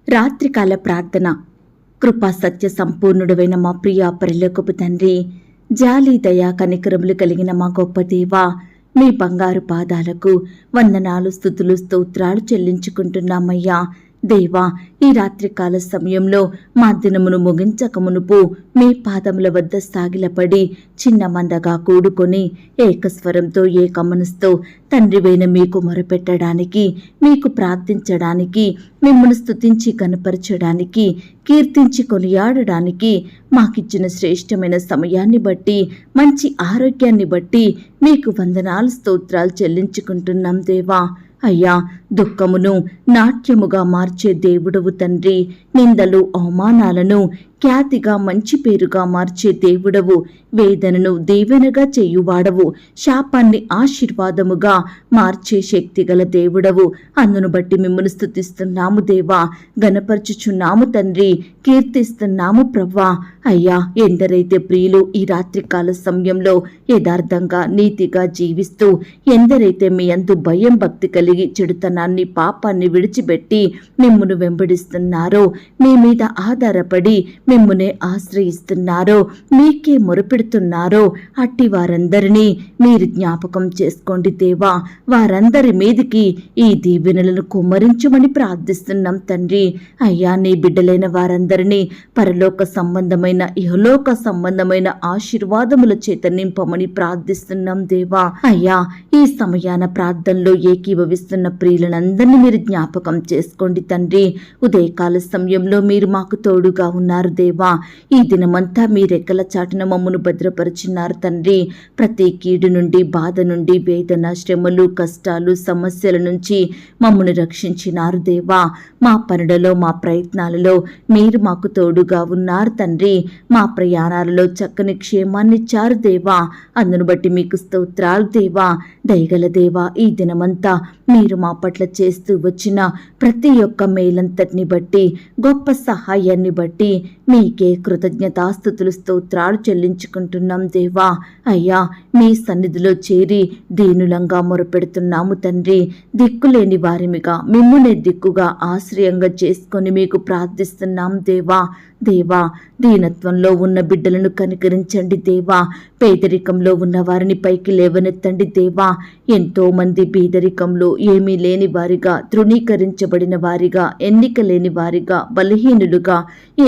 రాత్రికాల ప్రార్థన. కృపా సత్య సంపూర్ణుడైన మా ప్రియ పరలోకపు తండ్రి, జాలి దయా కనికరములు కలిగిన మా గొప్ప దేవా, మీ బంగారు పాదాలకు వందనాలు, స్తుతులు, స్తోత్రాలు చెల్లించుకుంటున్నామయ్యా. దేవా, ఈ రాత్రికాల సమయంలో మా దినమును ముగించక మునుపు మీ పాదముల వద్ద సాగిలపడి చిన్న మందగా కూడుకొని ఏకస్వరంతో ఏకమనస్తో తండ్రివైన మీకు మొరపెట్టడానికి, మీకు ప్రార్థించడానికి, మిమ్మల్ని స్తుతించి కనపరచడానికి, కీర్తించి కొనియాడడానికి మాకిచ్చిన శ్రేష్టమైన సమయాన్ని బట్టి, మంచి ఆరోగ్యాన్ని బట్టి మీకు వందనాలు, స్తోత్రాలు చెల్లించుకుంటున్నాం దేవా. అయ్యా, దుఃఖమును నాట్యముగా మార్చే దేవుడవు తండ్రి, నిందలు అవమానాలను ఖ్యాతిగా మంచి పేరుగా మార్చే దేవుడవు, వేదనను దీవెనగా చేయువాడవు, శాపాన్ని ఆశీర్వాదముగా మార్చే శక్తిగల దేవుడవు. అందును బట్టి మిమ్మల్ని స్తుతిస్తున్నాము దేవా, గణపరచుచున్నాము తండ్రి, కీర్తిస్తున్నాము ప్రవ్వా. అయ్యా, ఎందరైతే ప్రియులు ఈ రాత్రికాల సమయంలో యథార్థంగా నీతిగా జీవిస్తూ, ఎందరైతే మీ అందు భయం భక్తి కలిగి చెడుతనాన్ని పాపాన్ని విడిచిపెట్టి మిమ్మును వెంబడిస్తున్నారో, మీ మీద ఆధారపడి మిమ్మునే ఆశ్రయిస్తున్నారో, మీకే మొరపెడుతున్నారో, అట్టి వారందరినీ మీరు జ్ఞాపకం చేసుకోండి దేవా. వారందరి మీదికి ఈ దీవెనలను కుమ్మరించమని ప్రార్థిస్తున్నాం తండ్రి. అయ్యా, నీ బిడ్డలైన వారందరినీ పరలోక సంబంధమైన ఇహలోక సంబంధమైన ఆశీర్వాదముల చేత నింపమని ప్రార్థిస్తున్నాం దేవా. అయ్యా, ఈ సమయాన ప్రార్థనలో ఏకీభవిస్తున్న ప్రియులందరినీ మీరు జ్ఞాపకం చేసుకోండి తండ్రి. ఉదయకాల సమయంలో మీరు మాకు తోడుగా ఉన్నారు దేవా. ఈ దినమంతా మీ రెక్కల చాటున మమ్మను భద్రపరిచినారు తండ్రి. ప్రతి కీడు నుండి, బాధ నుండి, వేదన, శ్రమలు, కష్టాలు, సమస్యల నుంచి మమ్మను రక్షించినారు దేవా. మా పనులలో, మా ప్రయత్నాలలో మీరు మాకు తోడుగా ఉన్నారు తండ్రి. మా ప్రయాణాలలో చక్కని క్షేమాన్నిచ్చారు దేవా. అందును బట్టి మీకు స్తోత్రాలు దేవా. దయగల దేవా, ఈ దినమంతా మీరు మా పట్ల చేస్తూ వచ్చిన ప్రతి ఒక్క మేలంతటిని బట్టి, గొప్ప సహాయాన్ని బట్టి మీకే కృతజ్ఞతాస్తుతులు, స్తోత్రాలు చెల్లించుకుంటున్నాం దేవా. అయ్యా, మీ సన్నిధిలో చేరి దీనులంగా మొరపెడుతున్నాము తండ్రి. దిక్కులేని వారిమిగా, మిమ్మునే దిక్కుగా ఆశ్రయంగా చేసుకొని మీకు ప్రార్థిస్తున్నాం దేవా. దేవా, దీనత్వంలో ఉన్న బిడ్డలను కనికరించండి దేవా. పేదరికంలో ఉన్న వారిని పైకి లేవనెత్తండి దేవా. ఎంతో మంది పేదరికంలో ఏమీ లేని వారిగా, తృణీకరించబడిన వారిగా, ఎన్నిక లేని వారిగా, బలహీనులుగా,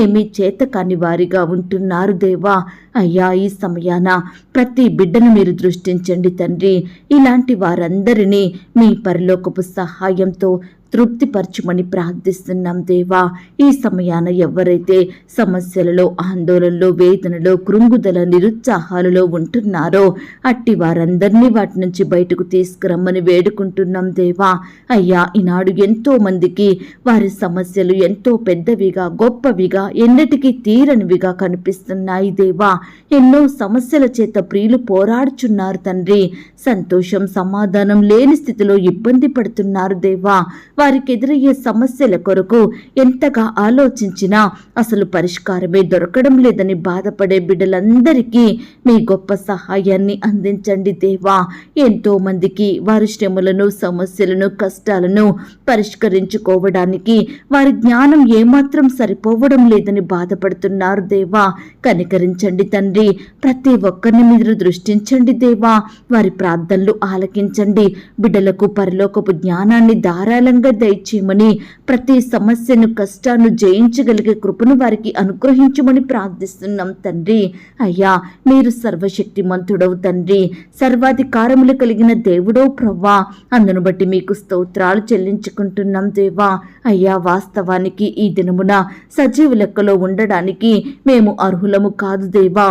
ఏమీ చేతకాని వారిగా ఉంటున్నారు దేవా. అయ్యా, ఈ సమయాన ప్రతి బిడ్డను మీరు దృష్టించండి తండ్రి. ఇలాంటి వారందరినీ మీ పరలోకపు సహాయంతో తృప్తిపరచుమని ప్రార్థిస్తున్నాం దేవా. ఈ సమయాన ఎవరైతే సమస్యలలో, ఆందోళనలో, వేదనలో, కృంగుదల, నిరుత్సాహాలలో ఉంటున్నారో అట్టి వారందరినీ వాటి నుంచి బయటకు తీసుకురమ్మని వేడుకుంటున్నాం దేవా. అయ్యా, ఈనాడు ఎంతో మందికి వారి సమస్యలు ఎంతో పెద్దవిగా, గొప్పవిగా, ఎన్నటికీ తీరనివిగా కనిపిస్తున్నాయి దేవా. ఎన్నో సమస్యల చేత ప్రియులు పోరాడుచున్నారు తండ్రి. సంతోషం, సమాధానం లేని స్థితిలో ఇబ్బంది పడుతున్నారు దేవా. వారికి ఎదురయ్యే సమస్యల కొరకు ఎంతగా ఆలోచించినా అసలు పరిష్కారమే దొరకడం లేదని బాధపడే బిడ్డలందరికీ మీ గొప్ప సహాయాన్ని అందించండి దేవా. ఎంతో మందికి వారి శ్రమలను, సమస్యలను, కష్టాలను పరిష్కరించుకోవడానికి వారి జ్ఞానం ఏమాత్రం సరిపోవడం లేదని బాధపడుతున్నారు దేవా. కనికరించండి తండ్రి. ప్రతి ఒక్కరిని మీరు దృష్టించండి దేవా. వారి ప్రార్థనలు ఆలకించండి. బిడ్డలకు పరలోకపు జ్ఞానాన్ని ధారాళంగా దయచేయమని, ప్రతి సమస్యను, కష్టాన్ని జయించగలిగే కృపను వారికి అనుగ్రహించమని ప్రార్థిస్తున్నాం తండ్రి. అయ్యా, మీరు సర్వశక్తిమంతుడవు తండ్రి, సర్వాధికారములు కలిగిన దేవుడో ప్రవ్వా. అందును బట్టి మీకు స్తోత్రాలు చెల్లించుకుంటున్నాం దేవా. అయ్యా, వాస్తవానికి ఈ దినమున సజీవ లెక్కలో ఉండడానికి మేము అర్హులము కాదు దేవా.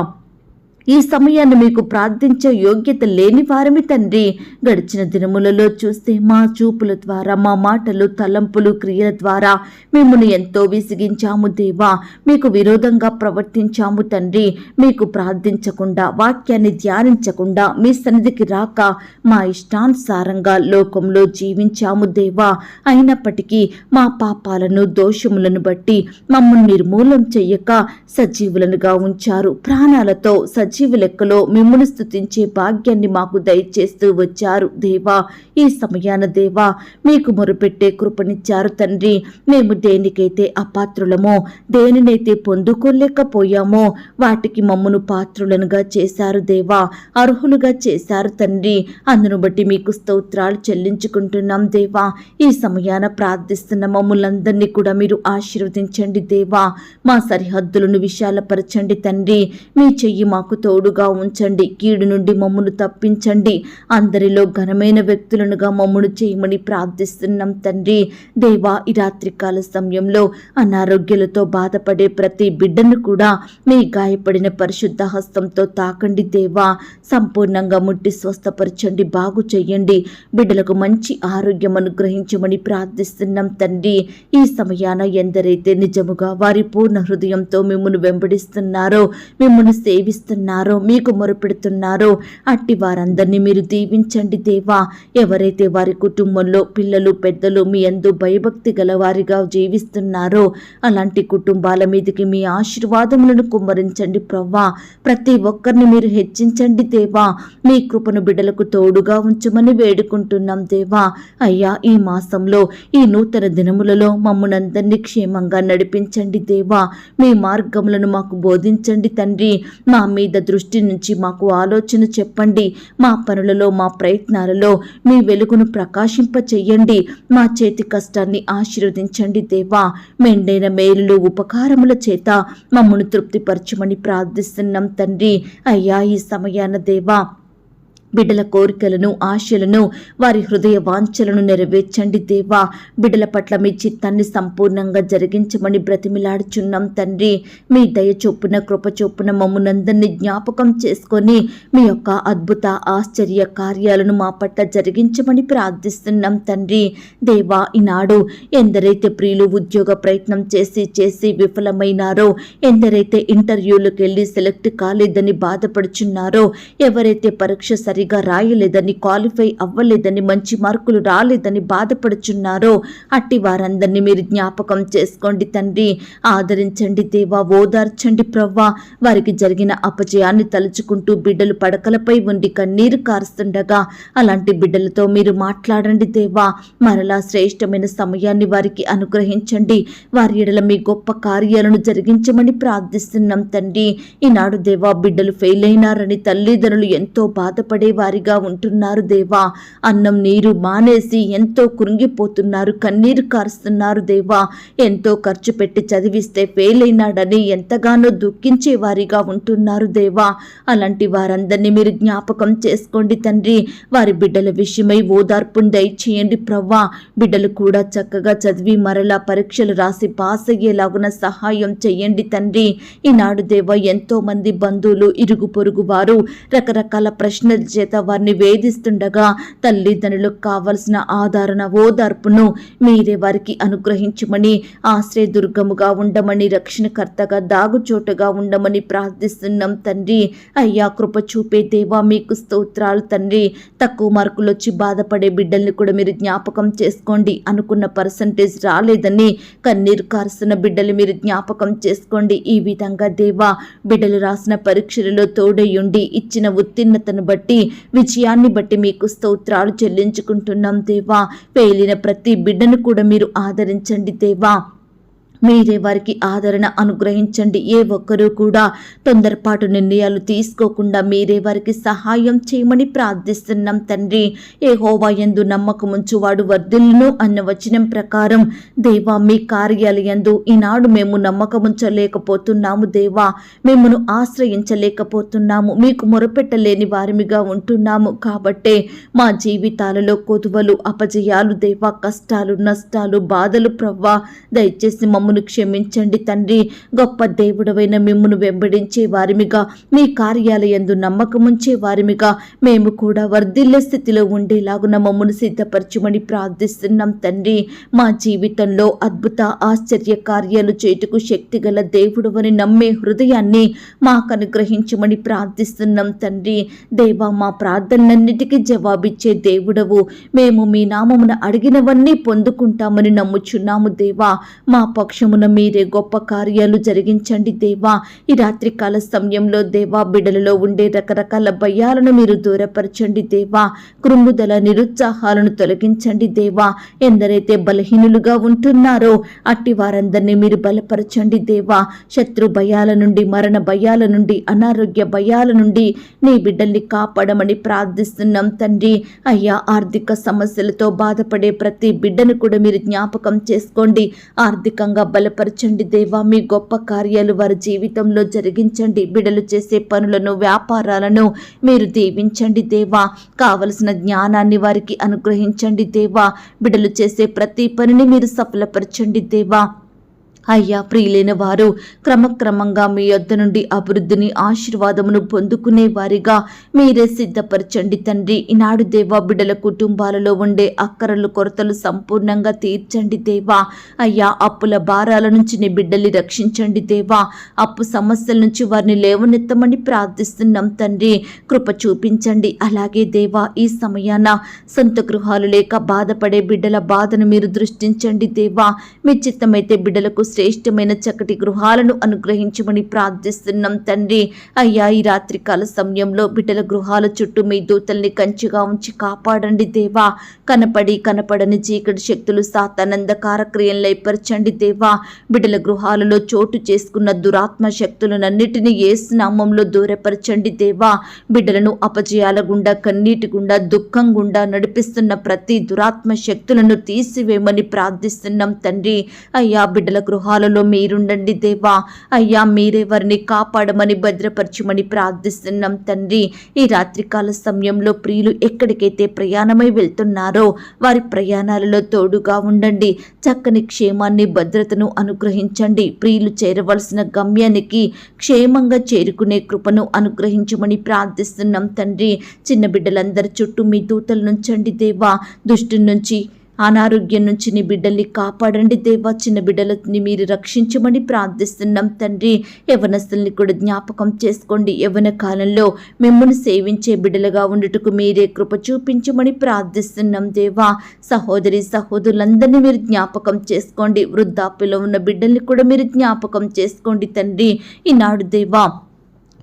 ఈ సమయాన్ని మీకు ప్రార్థించే యోగ్యత లేని వారమి తండ్రి. గడిచిన దినములలో చూస్తే మా చూపుల ద్వారా, మా మాటలు, తలంపులు, క్రియల ద్వారా మిమ్మల్ని ఎంతో విసిగించాము దేవా. మీకు విరోధంగా ప్రవర్తించాము తండ్రి. మీకు ప్రార్థించకుండా, వాక్యాన్ని ధ్యానించకుండా, మీ సన్నిధికి రాక మా ఇష్టానుసారంగా లోకంలో జీవించాము దేవా. అయినప్పటికీ మా పాపాలను, దోషములను బట్టి మమ్మల్ని నిర్మూలం చెయ్యక సజీవులనుగా ఉంచారు. ప్రాణాలతో సజీవ లెక్కలో మిమ్మును స్తుతించే భాగ్యాన్ని మాకు దయచేస్తూ వచ్చారు దేవా. ఈ సమయాన దేవా మీకు మొరుపెట్టే కృపనిచ్చారు తండ్రి. మేము దేనికైతే అపాత్రులమో, దేనినైతే పొందుకోలేకపోయామో వాటికి మమ్మను పాత్రులనుగా చేశారు దేవా, అర్హులుగా చేశారు తండ్రి. అందును బట్టి మీకు స్తోత్రాలు చెల్లించుకుంటున్నాం దేవా. ఈ సమయాన ప్రార్థిస్తున్న మమ్ములందరినీ కూడా మీరు ఆశీర్వదించండి దేవా. మా సరిహద్దులను విశాలపరచండి తండ్రి. మీ చెయ్యి మాకు తోడుగా ఉంచండి. కీడు నుండి మమ్మను తప్పించండి. అందరిలో ఘనమైన వ్యక్తులనుగా మమ్మను చేయమని ప్రార్థిస్తున్నాం తండ్రి. దేవా, ఈ రాత్రికాల సమయంలో అనారోగ్యాలతో బాధపడే ప్రతి బిడ్డను కూడా మీ గాయపడిన పరిశుద్ధ హస్తంతో తాకండి దేవా. సంపూర్ణంగా ముట్టి స్వస్థపరచండి, బాగు చెయ్యండి. బిడ్డలకు మంచి ఆరోగ్యం అనుగ్రహించమని ప్రార్థిస్తున్నాం తండ్రి. ఈ సమయాన ఎందరైతే నిజముగా వారి పూర్ణ హృదయంతో మిమ్మల్ని వెంబడిస్తున్నారో, మిమ్మల్ని సేవిస్తున్నారో, మీకు మొరపెడుతున్నారో అట్టి వారందరినీ మీరు దీవించండి దేవా. ఎవరైతే వారి కుటుంబంలో పిల్లలు పెద్దలు మీ యందు భయభక్తి గల వారిగా జీవిస్తున్నారో అలాంటి కుటుంబాల మీదకి మీ ఆశీర్వాదములను కుమ్మరించండి ప్రవ్వా. ప్రతి ఒక్కరిని మీరు హెచ్చించండి దేవా. మీ కృపను బిడ్డలకు తోడుగా ఉంచమని వేడుకుంటున్నాం దేవా. అయ్యా, ఈ మాసంలో ఈ నూతన దినములలో మమ్మునందరినీ క్షేమంగా నడిపించండి దేవా. మీ మార్గములను మాకు బోధించండి తండ్రి. మా మీద దృష్టి నుంచి మాకు ఆలోచన చెప్పండి. మా పనులలో, మా ప్రయత్నాలలో మీ వెలుగును ప్రకాశింప చెయ్యండి. మా చేతి కష్టాన్ని ఆశీర్వదించండి దేవా. మెండైన మేలులు ఉపకారముల చేత మమ్మను తృప్తిపరచమని ప్రార్థిస్తున్నాం తండ్రి. అయ్యా, ఈ సమయాన దేవా బిడ్డల కోరికలను, ఆశలను, వారి హృదయ వాంఛలను నెరవేర్చండి దేవా. బిడ్డల పట్ల మీ చిత్తాన్ని సంపూర్ణంగా జరిగించమని బ్రతిమిలాడుచున్నాం తండ్రి. మీ దయ చొప్పున, కృప చొప్పున మమ్మునందరినీ జ్ఞాపకం చేసుకొని మీ యొక్క అద్భుత ఆశ్చర్య కార్యాలను మా పట్ల జరిగించమని ప్రార్థిస్తున్నాం తండ్రి. దేవా, ఈనాడు ఎందరైతే ప్రియులు ఉద్యోగ ప్రయత్నం చేసి విఫలమైనారో, ఎందరైతే ఇంటర్వ్యూలకు వెళ్ళి సెలెక్ట్ కాలేదని బాధపడుచున్నారో, ఎవరైతే పరీక్ష సరిగా రాయలేదని, క్వాలిఫై అవ్వలేదని, మంచి మార్కులు రాలేదని బాధపడుచున్నారో అట్టి వారందరినీ మీరు జ్ఞాపకం చేసుకోండి తండ్రి. ఆదరించండి దేవా, ఓదార్చండి ప్రవ్వా. వారికి జరిగిన అపజయాన్ని తలుచుకుంటూ బిడ్డలు పడకలపై ఉండి కన్నీరు కారుస్తుండగా అలాంటి బిడ్డలతో మీరు మాట్లాడండి దేవా. మరలా శ్రేష్టమైన సమయాన్ని వారికి అనుగ్రహించండి. వారి ఎడల మీ గొప్ప కార్యాలను జరిగించమని ప్రార్థిస్తున్నాం తండ్రి. ఈనాడు దేవా, బిడ్డలు ఫెయిల్ అయినారని తల్లిదండ్రులు ఎంతో బాధపడే వారిగా ఉంటున్నారు దేవా. అన్నం నీరు మానేసి ఎంతో కృంగిపోతున్నారు, కన్నీరు కారుస్తున్నారు దేవా. ఎంతో ఖర్చు పెట్టి చదివిస్తే ఫెయిల్ అయినాడని ఎంతగానో దుఃఖించే వారిగా ఉంటున్నారు దేవా. అలాంటి వారందరినీ మీరు జ్ఞాపకం చేసుకోండి తండ్రి. వారి బిడ్డల విషయమై ఓదార్పును దయచేయండి ప్రవ్వా. బిడ్డలు కూడా చక్కగా చదివి మరలా పరీక్షలు రాసి పాస్ అయ్యేలాగున సహాయం చెయ్యండి తండ్రి. ఈనాడు దేవా, ఎంతో మంది బంధువులు, ఇరుగు పొరుగు వారు రకరకాల ప్రశ్నల చేత వారిని వేధిస్తుండగా తల్లిదండ్రులకు కావలసిన ఆదరణ, ఓదార్పును మీరే వారికి అనుగ్రహించమని, ఆశ్రయదుర్గముగా ఉండమని, రక్షణకర్తగా దాగుచోటగా ఉండమని ప్రార్థిస్తున్నాం తండ్రి. అయ్యా, కృప చూపే దేవా, మీకు స్తోత్రాలు తండ్రి. తక్కువ మార్కులు వచ్చి బాధపడే బిడ్డల్ని కూడా మీరు జ్ఞాపకం చేసుకోండి. అనుకున్న పర్సంటేజ్ రాలేదని కన్నీరు కారుస్తున్న బిడ్డలు మీరు జ్ఞాపకం చేసుకోండి. ఈ విధంగా దేవా, బిడ్డలు రాసిన పరీక్షలలో తోడయుండి ఇచ్చిన ఉత్తీర్ణతను బట్టి, విజయాన్ని బట్టి మీకు స్తోత్రాలు చెల్లించుకుంటున్నాం దేవా. పేలిన ప్రతి బిడ్డను కూడా మీరు ఆదరించండి దేవా. మీరే వారికి ఆదరణ అనుగ్రహించండి. ఏ ఒక్కరూ కూడా తొందరపాటు నిర్ణయాలు తీసుకోకుండా మీరే వారికి సహాయం చేయమని ప్రార్థిస్తున్నాం తండ్రి. యెహోవా యందు నమ్మకముంచు వాడు వర్ధిల్లును అన్న వచనం ప్రకారం దేవా, మీ కార్యాలయందు ఈనాడు మేము నమ్మకముంచలేకపోతున్నాము దేవా. మిమ్మను ఆశ్రయించలేకపోతున్నాము, మీకు మొరపెట్టలేని వారిమిగా ఉంటున్నాము. కాబట్టే మా జీవితాలలో కొదువలు, అపజయాలు దేవా, కష్టాలు, నష్టాలు, బాధలు ప్రవ్వా, దయచేసి మమ్మల్ని క్షమించండి తండ్రి. గొప్ప దేవుడవైన మిమ్మును వెంబడించే వారిమిగా, మీ కార్యాలయందు నమ్మకముంచే వారిమిగా మేము కూడా వర్ధిల్లే స్థితిలో ఉండేలాగున మమ్మను సిద్ధపరచుమని ప్రార్థిస్తున్నాం తండ్రి. మా జీవితంలో అద్భుత ఆశ్చర్య కార్యాలు చేటుకు శక్తిగల దేవుడవని నమ్మే హృదయాన్ని మాకు అనుగ్రహించమని ప్రార్థిస్తున్నాం తండ్రి. దేవా, మా ప్రార్థనలన్నిటికీ జవాబిచ్చే దేవుడవు. మేము మీ నామమున అడిగినవన్నీ పొందుకుంటామని నమ్ముచున్నాము దేవా. మా పక్ష పక్షమున మీరే గొప్ప కార్యాలు జరిగించండి దేవా. ఈ రాత్రికాల సమయంలో దేవా బిడ్డలలో ఉండే రకరకాల భయాలను మీరు దూరపరచండి దేవా. కృంగుదల నిరుత్సాహాలను తొలగించండి దేవా. ఎందరైతే బలహీనులుగా ఉంటున్నారో అట్టి వారందరినీ మీరు బలపరచండి దేవా. శత్రు భయాల నుండి, మరణ భయాల నుండి, అనారోగ్య భయాల నుండి నీ బిడ్డల్ని కాపాడమని ప్రార్థిస్తున్నాం తండ్రి. అయ్యా, ఆర్థిక సమస్యలతో బాధపడే ప్రతి బిడ్డను కూడా మీరు జ్ఞాపకం చేసుకోండి. ఆర్థికంగా బలపరచండి దేవా. మీ గొప్ప కార్యాలు వారి జీవితంలో జరిగించండి. బిడ్డలు చేసే పనులను, వ్యాపారాలను మీరు దీవించండి దేవా. కావలసిన జ్ఞానాన్ని వారికి అనుగ్రహించండి దేవా. బిడ్డలు చేసే ప్రతి పనిని మీరు సఫలపరచండి దేవా. అయ్యా, ప్రియులైన వారు క్రమక్రమంగా మీ యొద్ద నుండి అభివృద్ధిని, ఆశీర్వాదమును పొందుకునే వారిగా మీరే సిద్ధపరచండి తండ్రి. ఈనాడు దేవా బిడ్డల కుటుంబాలలో ఉండే అక్కరలు, కొరతలు సంపూర్ణంగా తీర్చండి దేవా. అయ్యా, అప్పుల భారాల నుంచి నీ బిడ్డల్ని రక్షించండి దేవా. అప్పు సమస్యల నుంచి వారిని లేవనెత్తమని ప్రార్థిస్తున్నాం తండ్రి. కృప చూపించండి. అలాగే దేవా, ఈ సమయాన సొంత గృహాలు లేక బాధపడే బిడ్డల బాధను మీరు దృష్టించండి దేవా. మీ చిత్తమైతే బిడ్డలకు శ్రేష్టమైన చక్కటి గృహాలను అనుగ్రహించమని ప్రార్థిస్తున్నాం తండ్రి. అయ్యా, ఈ రాత్రికాల సమయంలో బిడ్డల గృహాల చుట్టూ మీ దూతల్ని కంచిగా ఉంచి కాపాడండి దేవా. కనపడని చీకటి శక్తులు, సాతానందకార క్రియలను లయపరచండి దేవా. బిడ్డల గృహాలలో చోటు చేసుకున్న దురాత్మ శక్తులనన్నిటినీ యేసు నామములో దూరపరచండి దేవా. బిడ్డలను అపజయాల గుండా, కన్నీటి గుండా, దుఃఖం గుండా నడిపిస్తున్న ప్రతి దురాత్మ శక్తులను తీసివేయమని ప్రార్థిస్తున్నాం తండ్రి. అయ్యా, బిడ్డల గృహాలలో మీరుండండి దేవా. అయ్యా, మీరే వారిని కాపాడమని, భద్రపరచమని ప్రార్థిస్తున్నాం తండ్రి. ఈ రాత్రికాల సమయంలో ప్రియులు ఎక్కడికైతే ప్రయాణమై వెళ్తున్నారో వారి ప్రయాణాలలో తోడుగా ఉండండి. చక్కని క్షేమాన్ని, భద్రతను అనుగ్రహించండి. ప్రియులు చేరవలసిన గమ్యానికి క్షేమంగా చేరుకునే కృపను అనుగ్రహించమని ప్రార్థిస్తున్నాం తండ్రి. చిన్న బిడ్డలందరి చుట్టూ మీ దూతలు నుంచండి దేవా. దుష్టు నుంచి, అనారోగ్యం నుంచి నీ బిడ్డల్ని కాపాడండి దేవా. చిన్న బిడ్డలని మీరు రక్షించమని ప్రార్థిస్తున్నాం తండ్రి. యవనస్తుల్ని కూడా జ్ఞాపకం చేసుకోండి. యవన కాలంలో మిమ్మల్ని సేవించే బిడ్డలుగా ఉండుటకు మీరే కృప చూపించమని ప్రార్థిస్తున్నాం దేవా. సహోదరి సహోదరులందరినీ మీరు జ్ఞాపకం చేసుకోండి. వృద్ధాప్యలో ఉన్న బిడ్డల్ని కూడా మీరు జ్ఞాపకం చేసుకోండి తండ్రి. ఈనాడు దేవా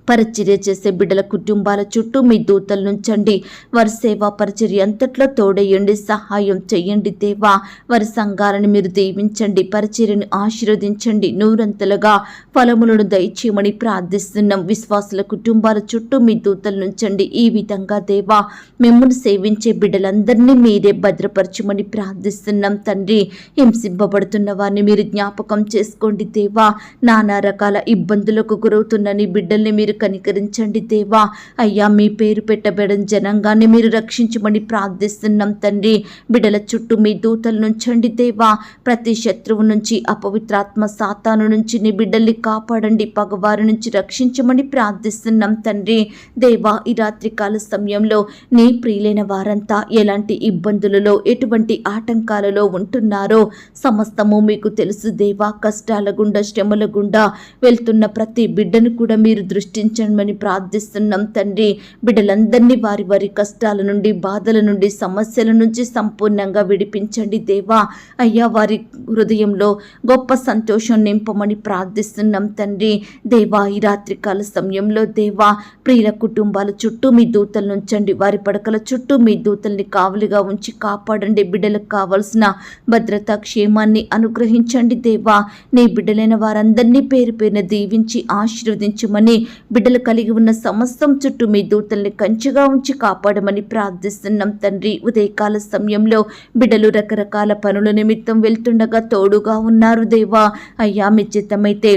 పరిచర్య చేసే బిడ్డల కుటుంబాల చుట్టూ మీ దూతలు నుంచండి. వారి సేవా పరిచర్య అంతట్లో తోడయ్యండి, సహాయం చెయ్యండి దేవా. వారి సంఘాలను మీరు దీవించండి, పరిచర్యను ఆశీర్వదించండి, నూరంతలుగా ఫలములను దయచేయమని ప్రార్థిస్తున్నాం. విశ్వాసుల కుటుంబాల చుట్టూ మీ దూతలు నుంచండి. ఈ విధంగా దేవా మిమ్మల్ని సేవించే బిడ్డలందరినీ మీరే భద్రపరచమని ప్రార్థిస్తున్నాం తండ్రి. హింసింపబడుతున్న వారిని మీరు జ్ఞాపకం చేసుకోండి దేవా. నానా రకాల ఇబ్బందులకు గురవుతున్న నీ బిడ్డల్ని మీరు కనికరించండి దేవా. అయ్యా, మీ పేరు పెట్టబడిన జనాంగాన్ని మీరు రక్షించమని ప్రార్థిస్తున్నాం తండ్రి. బిడ్డల చుట్టూ మీ దూతలు నుంచండి దేవా. ప్రతి శత్రువు నుంచి, అపవిత్రాత్మ సాతాను నుంచి నీ బిడ్డల్ని కాపాడండి. పగవారి నుంచి రక్షించమని ప్రార్థిస్తున్నాం తండ్రి. దేవా, ఈ రాత్రికాల సమయంలో నీ ప్రియులైన వారంతా ఎలాంటి ఇబ్బందులలో, ఎటువంటి ఆటంకాలలో ఉంటున్నారో సమస్తము మీకు తెలుసు దేవా. కష్టాల గుండా, శ్రమల గుండా వెళ్తున్న ప్రతి బిడ్డను కూడా మీరు దృష్టించమని ప్రార్థిస్తున్నాం తండ్రి. బిడ్డలందరినీ వారి వారి కష్టాల నుండి, బాధల నుండి, సమస్యల నుంచి సంపూర్ణంగా విడిపించండి దేవా. అయ్యా, వారి హృదయంలో గొప్ప సంతోషం నింపమని ప్రార్థిస్తున్నాం తండ్రి. దేవా, ఈ రాత్రికాల సమయంలో దేవా ప్రియుల కుటుంబాల చుట్టూ మీ దూతలు ఉంచండి. వారి పడకల చుట్టూ మీ దూతల్ని కావలిగా ఉంచి కాపాడండి. బిడ్డలకు కావలసిన భద్రత, క్షేమాన్ని అనుగ్రహించండి దేవా. నీ బిడ్డలైన వారందరినీ పేరు పేరున దీవించి ఆశీర్వదించమని, బిడ్డలు కలిగి ఉన్న సమస్తం చుట్టూ మీ దూతల్ని కంచుగా ఉంచి కాపాడమని ప్రార్థిస్తున్నాం తండ్రి. ఉదయకాల సమయంలో బిడ్డలు రకరకాల పనుల నిమిత్తం వెళ్తుండగా తోడుగా ఉన్నారు దేవా. అయ్యా, మీ చిత్తమైతే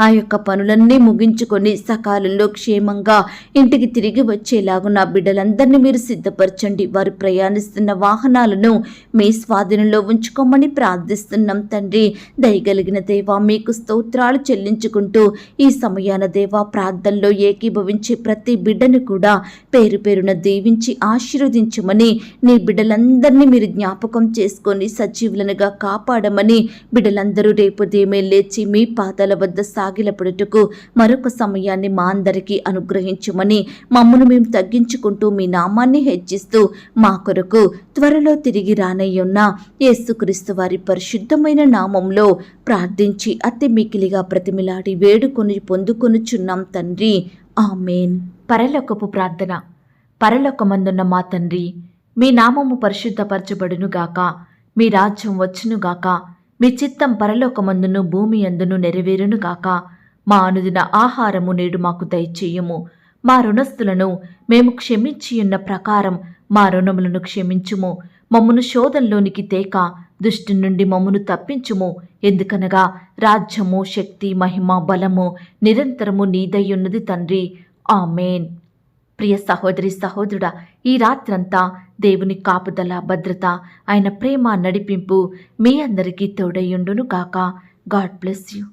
ఆ యొక్క పనులన్నీ ముగించుకొని సకాలంలో క్షేమంగా ఇంటికి తిరిగి వచ్చేలాగున బిడ్డలందరినీ మీరు సిద్ధపరచండి. వారు ప్రయాణిస్తున్న వాహనాలను మీ స్వాధీనంలో ఉంచుకోమని ప్రార్థిస్తున్నాం తండ్రి. దయగలిగిన దేవా, మీకు స్తోత్రాలు చెల్లించుకుంటూ ఈ సమయాన దేవా ప్రార్థనలో ఏకీభవించే ప్రతి బిడ్డను కూడా పేరు పేరున దీవించి ఆశీర్వదించమని, నీ బిడ్డలందరినీ మీరు జ్ఞాపకం చేసుకొని సజీవులనుగా కాపాడమని, బిడ్డలందరూ రేపు ఉదయమే లేచి మీ పాదాల వద్ద సాగిలపడుటకు మరొక సమయాన్ని మా అందరికీ అనుగ్రహించుమని మమ్మను మేము తగ్గించుకుంటూ మీ నామాన్ని హెచ్చిస్తూ మా కొరకు త్వరలో తిరిగి రానయ్యున్న యేసుక్రీస్తు వారి పరిశుద్ధమైన నామంలో ప్రార్థించి అతి మికిలిగా ప్రతిమిలాడి వేడుకొని పొందుకొనుచున్నాం తండ్రి, ఆమేన్. పరలోకపు ప్రార్థన. పరలోకమందున్న మా తండ్రి, మీ నామము పరిశుద్ధపరచబడునుగాక, మీ రాజ్యం వచ్చునుగాక, మీ చిత్తం పరలోకమందును భూమి అందును నెరవేరునుగాక. మా అనుదిన ఆహారము నేడు మాకు దయచేయుము. మా రుణస్థులను మేము క్షమించియున్న ప్రకారం మా రుణములను క్షమించుము. మమ్మను శోధంలోనికి తేక దుష్టు నుండి మమ్మను తప్పించుము. ఎందుకనగా రాజ్యము, శక్తి, మహిమ, బలము నిరంతరము నీదయ్యున్నది తండ్రి, ఆమేన్. ప్రియ సహోదరి సహోదరుడా, ఈ రాత్రంతా దేవుని కాపుదల, భద్రత, ఆయన ప్రేమ, నడిపింపు మీ అందరికీ తోడయ్యుండును గాక. God bless you.